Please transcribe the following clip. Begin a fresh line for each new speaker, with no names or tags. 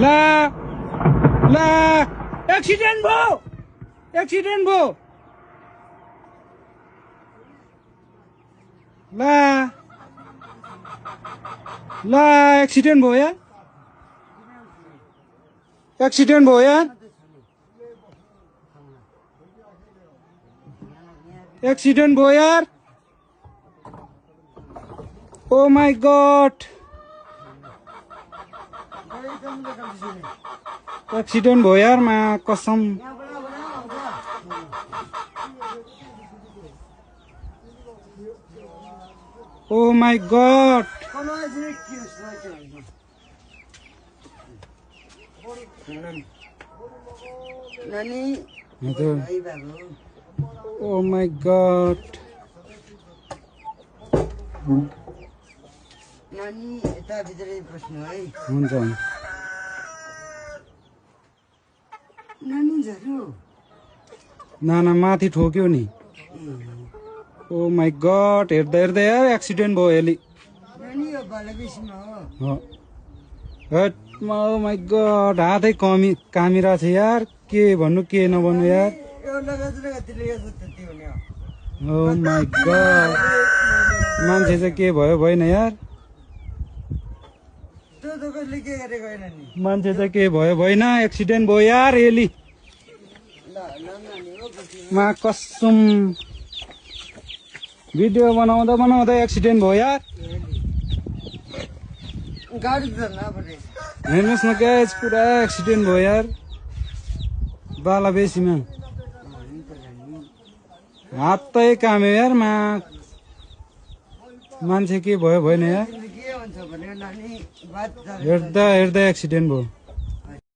ला ला एक्सिडेन्ट भयो ला ला एक्सिडेन्ट भयो यार एक्सिडेन्ट भयो यार ओ माय गॉड एक्सिडेन्ट भयो यार मा कसम oh my god oh my god
नानी यता भित्रै बस्नु है
हुन्छ
नानी झर्नु
नाना माथि ठोक्यो नि ओ माय गॉड हेर्दा हेर्दा यार एक्सिडेन्ट भयो एली
नानी यो बालबेसीमा हो
ओ माय गॉड हातै कामिरा छ यार के भन्नु के नभन्नु यार ओ माय गॉड मान्छे चाहिँ के भयो भएन यार मान्छे चाहिँ के भयो भएन एक्सिडेन्ट भयो यार एली मा कसम भिडियो बनाउँदा बनाउँदा एक्सिडेन्ट भयो यार हेर्नुहोस् न गाइस पुरा एक्सिडेन्ट भयो यार बालाबेसीमा हातै काम्यो यार मान्छे के भयो भएन यार हेर्दा हेर्दा एक्सिडेन्ट भयो